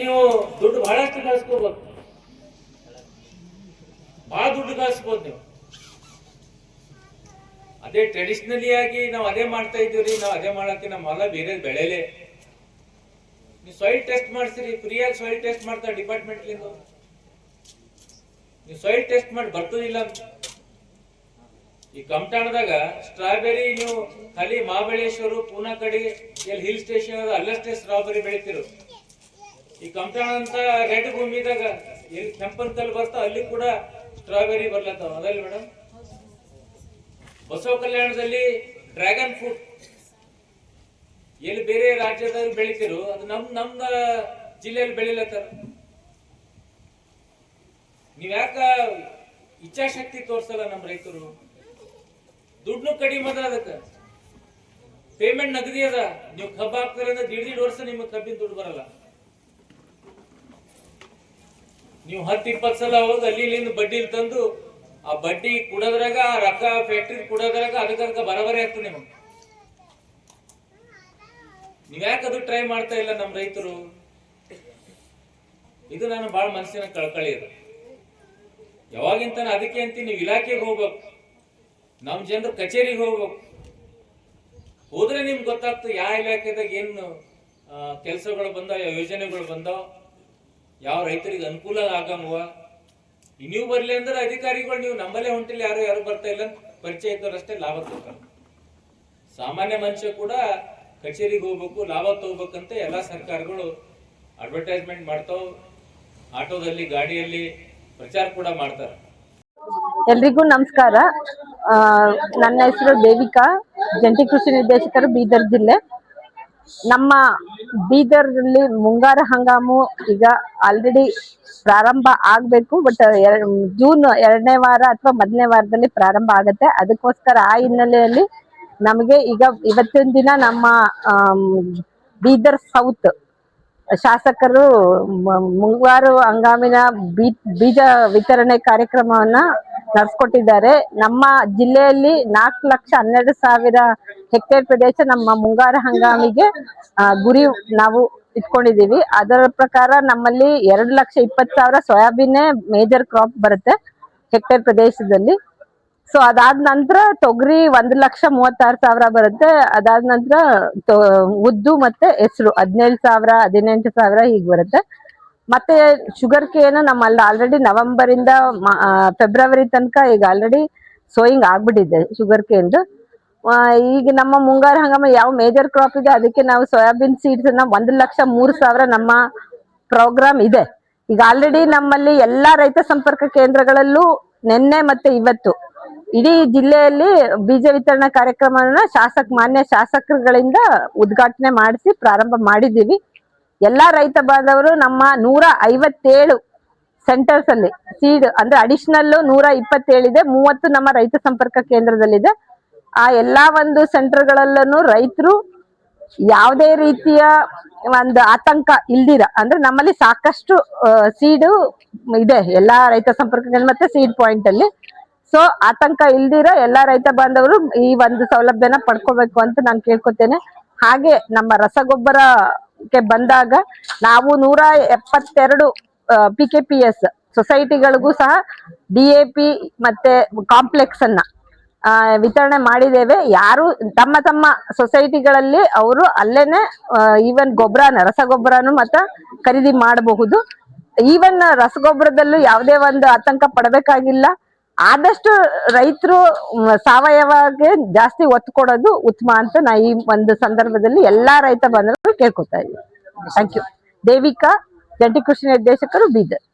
ನೀವು ದುಡ್ಡು ಬಹಳಷ್ಟು ಗಳಿಸ್ಕೋಬಹುದು, ಬಹಳ ದುಡ್ಡು ಗಳಿಸ್ಬೋದು ನೀವು. ಅದೇ ಟ್ರೆಡಿಷನಲಿ ಆಗಿ ನಾವು ಅದೇ ಮಾಡ್ತಾ ಇದೀವ್ರಿ. ನಾವು ಅದೇ ಮಾಡಕ್ಕೆ ನಮ್ಮ ಹೊಲ ಬೇರೆ ಬೆಳೆಲೆ. ನೀವು ಸಾಯಿಲ್ ಟೆಸ್ಟ್ ಮಾಡಿಸ್ರಿ, ಫ್ರೀಯಾಗಿ ಸಾಯಿಲ್ ಟೆಸ್ಟ್ ಮಾಡ್ತಾರೆ ಡಿಪಾರ್ಟ್ಮೆಂಟ್ಲಿಂದ. ನೀವು ಸಾಯಿಲ್ ಟೆಸ್ಟ್ ಮಾಡಿ ಬರ್ತದಿಲ್ಲ ಅಂತ. ಈ ಕಮಟಾಣದಾಗ ಸ್ಟ್ರಾಬೆರಿ ನೀವು ಖಾಲಿ ಮಹಾಬಳೇಶ್ವರ ಪೂನಾ ಕಡೆ ಎಲ್ಲಿ ಹಿಲ್ ಸ್ಟೇಷನ್ ಅದ ಅಲ್ಲಷ್ಟೇ ಸ್ಟ್ರಾಬೆರಿ ಬೆಳಿತಿರು. ಈ ಕಮಟಾಣ ಅಂತ ರೆಡ್ ಭೂಮಿದಾಗ ಎಲ್ಲಿ ಕೆಂಪನ್ ಕಲ್ಲು ಬರ್ತಾವ ಅಲ್ಲಿ ಕೂಡ ಸ್ಟ್ರಾಬೆರಿ ಬರ್ಲತ್ತಾವ. ಅದಲ್ಲ ಮೇಡಮ್, ಬಸವ ಕಲ್ಯಾಣದಲ್ಲಿ ಡ್ರ್ಯಾಗನ್ ಫ್ರೂಟ್ ಎಲ್ಲಿ ಬೇರೆ ರಾಜ್ಯದಲ್ಲಿ ಬೆಳಿತಿರು ಅದು ನಮ್ಮ ಜಿಲ್ಲೆಯಲ್ಲಿ ಬೆಳಿಲತ್ತಾರ. ನೀವ್ ಯಾಕ ಇಚ್ಛಾಶಕ್ತಿ ತೋರ್ಸಲ್ಲ ನಮ್ಮ ರೈತರು? ದುಡ್ಡು ಕಡಿಮೆ ಅದ, ಅದಕ್ಕೆ ಪೇಮೆಂಟ್ ನಗದಿ ಅದ. ನೀವು ಕಬ್ಬ ಹಾಕ್ತಾರೆ ಅಂದ್ರೆ ದೀಡ್ ವರ್ಷ ನಿಮಗೆ ಕಬ್ಬಿನ ದುಡ್ಡು ಬರಲ್ಲ. ನೀವು 10-20 ಸಲ ಹೋಗಿ ಅಲ್ಲಿ ಇಲ್ಲಿಂದ ಬಡ್ಡಿ ತಂದು ಆ ಬಡ್ಡಿ ಕುಡೋದ್ರಾಗ ಆ ರೊಕ್ಕ ಫ್ಯಾಕ್ಟ್ರಿ ಕುಡೋದ್ರಾಗ ಅದಕ್ಕ ಬರಬರಿ ಆಗ್ತದೆ ನಿಮಗೆ. ನೀವ್ ಯಾಕದು ಟ್ರೈ ಮಾಡ್ತಾ ಇಲ್ಲ ನಮ್ಮ ರೈತರು? ಇದು ನಾನು ಬಹಳ ಮನಸ್ಸಿನ ಕಳ್ಕಳಿ ಇದೆ. ಯಾವಾಗಿಂತ ಅದಕ್ಕೆ ಅಂತ ನೀವು ಇಲಾಖೆಗೆ ಹೋಗ್ಬೇಕು, ನಮ್ಮ ಜನರು ಕಚೇರಿಗೆ ಹೋಗ್ಬೇಕು. ಹೋದ್ರೆ ನಿಮ್ಗೆ ಗೊತ್ತಾಗ್ತದೆ ಯಾವ ಇಲಾಖೆದಾಗ ಏನು ಕೆಲಸಗಳು ಬಂದಾವ, ಯಾವ ಯೋಜನೆಗಳು ಬಂದಾವ, ಯಾವ ರೈತರಿಗೆ ಅನುಕೂಲ ಆಗಂಬುವ. ನೀವು ಬರ್ಲಿ ಅಂದ್ರೆ ಅಧಿಕಾರಿಗಳು ನೀವು ನಮ್ಮಲ್ಲೇ ಹೊಂಟಿಲ್ಲ, ಯಾರು ಬರ್ತಾ ಇಲ್ಲ, ಪರಿಚಯ ಇದ್ದವರಷ್ಟೇ ಲಾಭ ತಗೋತಾರೆ. ಸಾಮಾನ್ಯ ಮನುಷ್ಯ ಕೂಡ ಕಚೇರಿಗೆ ಹೋಗ್ಬೇಕು, ಲಾಭ ತಗೋಬೇಕಂತ ಎಲ್ಲಾ ಸರ್ಕಾರಗಳು ಅಡ್ವರ್ಟೈಸ್ಮೆಂಟ್ ಮಾಡ್ತಾವ, ಆಟೋದಲ್ಲಿ ಗಾಡಿಯಲ್ಲಿ ಪ್ರಚಾರ ಕೂಡ ಮಾಡ್ತಾರೆ. ಎಲ್ರಿಗೂ ನಮಸ್ಕಾರ. ನನ್ನ ಹೆಸರು ದೇವಿಕಾ, ಜಂಟಿ ಕೃಷಿ ನಿರ್ದೇಶಕರು, ಬೀದರ್ ಜಿಲ್ಲೆ. ನಮ್ಮ ಬೀದರ್ನಲ್ಲಿ ಮುಂಗಾರ ಹಂಗಾಮು ಈಗ ಆಲ್ರೆಡಿ ಪ್ರಾರಂಭ ಆಗ್ಬೇಕು. ಬಟ್ ಜೂನ್ 2ನೇ ವಾರ ಅಥವಾ 1ನೇ ವಾರದಲ್ಲಿ ಪ್ರಾರಂಭ ಆಗುತ್ತೆ. ಅದಕ್ಕೋಸ್ಕರ ಆ ಹಿನ್ನೆಲೆಯಲ್ಲಿ ನಮಗೆ ಈಗ ಇವತ್ತಿನ ದಿನ ನಮ್ಮ ಬೀದರ್ ಸೌತ್ ಶಾಸಕರು ಮುಂಗಾರು ಹಂಗಾಮಿನ ಬೀಜ ವಿತರಣೆ ಕಾರ್ಯಕ್ರಮವನ್ನ ನಡೆಸ್ಕೊಟ್ಟಿದ್ದಾರೆ. ನಮ್ಮ ಜಿಲ್ಲೆಯಲ್ಲಿ 4,12,000 ಹೆಕ್ಟೇರ್ ಪ್ರದೇಶ ನಮ್ಮ ಮುಂಗಾರು ಹಂಗಾಮಿಗೆ ಗುರಿ ನಾವು ಇಟ್ಕೊಂಡಿದೀವಿ. ಅದರ ಪ್ರಕಾರ ನಮ್ಮಲ್ಲಿ 2,20,000 ಸೋಯಾಬೀನ್ ಮೇಜರ್ ಕ್ರಾಪ್ ಬರುತ್ತೆ ಹೆಕ್ಟೇರ್ ಪ್ರದೇಶದಲ್ಲಿ. ಸೊ ಅದಾದ ನಂತರ ತೊಗರಿ 1,36,000 ಬರುತ್ತೆ. ಅದಾದ ನಂತರ ಉದ್ದು ಮತ್ತೆ ಹೆಸರು 17,000, 18,000 ಹೀಗೆ ಬರುತ್ತೆ. ಮತ್ತೆ ಶುಗರ್ ಕೇನ್ ನಮ್ಮಲ್ಲಿ ಆಲ್ರೆಡಿ ನವೆಂಬರ್ ಇಂದ ಫೆಬ್ರವರಿ ತನಕ ಈಗ ಆಲ್ರೆಡಿ ಸೋಯಿಂಗ್ ಆಗ್ಬಿಟ್ಟಿದೆ ಶುಗರ್ ಕೇನ್. ಈಗ ನಮ್ಮ ಮುಂಗಾರು ಹಂಗಾಮ ಯಾವ ಮೇಜರ್ ಕ್ರಾಪ್ ಇದೆ ಅದಕ್ಕೆ ನಾವು ಸೋಯಾಬೀನ್ ಸೀಡ್ಸ್ ಅನ್ನ 1,03,000 ನಮ್ಮ ಪ್ರೋಗ್ರಾಮ್ ಇದೆ. ಈಗ ಆಲ್ರೆಡಿ ನಮ್ಮಲ್ಲಿ ಎಲ್ಲಾ ರೈತ ಸಂಪರ್ಕ ಕೇಂದ್ರಗಳಲ್ಲೂ ನಿನ್ನೆ ಮತ್ತೆ ಇವತ್ತು ಇಡೀ ಜಿಲ್ಲೆಯಲ್ಲಿ ಬೀಜ ವಿತರಣಾ ಕಾರ್ಯಕ್ರಮವನ್ನ ಮಾನ್ಯ ಶಾಸಕರುಗಳಿಂದ ಉದ್ಘಾಟನೆ ಮಾಡಿಸಿ ಪ್ರಾರಂಭ ಮಾಡಿದ್ದೀವಿ. ಎಲ್ಲಾ ರೈತ ಬಾಂಧವರು ನಮ್ಮ 157 ಸೆಂಟರ್ಸ್ ಅಲ್ಲಿ ಸೀಡ್ ಅಂದ್ರೆ ಅಡಿಷನಲ್ 127 ಇದೆ, 30 ನಮ್ಮ ರೈತ ಸಂಪರ್ಕ ಕೇಂದ್ರದಲ್ಲಿದೆ. ಆ ಎಲ್ಲಾ ಒಂದು ಸೆಂಟರ್ಗಳಲ್ಲೂ ರೈತರು ಯಾವುದೇ ರೀತಿಯ ಒಂದು ಆತಂಕ ಇಲ್ದಿರ, ಅಂದ್ರೆ ನಮ್ಮಲ್ಲಿ ಸಾಕಷ್ಟು ಸೀಡು ಇದೆ ಎಲ್ಲಾ ರೈತ ಸಂಪರ್ಕ ಕೇಂದ್ರ ಮತ್ತೆ ಸೀಡ್ ಪಾಯಿಂಟ್ ಅಲ್ಲಿ. ಸೊ ಆತಂಕ ಇಲ್ದಿರ ಎಲ್ಲಾ ರೈತ ಬಾಂಧವರು ಈ ಒಂದು ಸೌಲಭ್ಯನ ಪಡ್ಕೋಬೇಕು ಅಂತ ನಾನು ಕೇಳ್ಕೊತೇನೆ. ಹಾಗೆ ನಮ್ಮ ರಸಗೊಬ್ಬರಕ್ಕೆ ಬಂದಾಗ ನಾವು 172 PKPS ಸೊಸೈಟಿಗಳಿಗೂ ಸಹ DAP ಮತ್ತೆ ಕಾಂಪ್ಲೆಕ್ಸ್ ಅನ್ನ ವಿತರಣೆ ಮಾಡಿದ್ದೇವೆ. ಯಾರು ತಮ್ಮ ಸೊಸೈಟಿಗಳಲ್ಲಿ ಅವರು ಅಲ್ಲೇನೆ ಈವನ್ ರಸಗೊಬ್ಬರನು ಮತ್ತೆ ಖರೀದಿ ಮಾಡಬಹುದು. ಈವನ್ ರಸಗೊಬ್ಬರದಲ್ಲೂ ಯಾವುದೇ ಒಂದು ಆತಂಕ ಪಡಬೇಕಾಗಿಲ್ಲ. ಆದಷ್ಟು ರೈತರು ಸಾವಯವಗೆ ಜಾಸ್ತಿ ಒತ್ತು ಕೊಡೋದು ಉತ್ತಮ ಅಂತ ನಾ ಈ ಒಂದು ಸಂದರ್ಭದಲ್ಲಿ ಎಲ್ಲಾ ರೈತ ಬಂಧುಗಳು ಕೇಳ್ಕೊತಾ ಇದ್ದೀವಿ. Thank you. ದೇವಿಕಾ, ಜಂಟಿ ಕೃಷಿ ನಿರ್ದೇಶಕರು, ಬೀದರ್.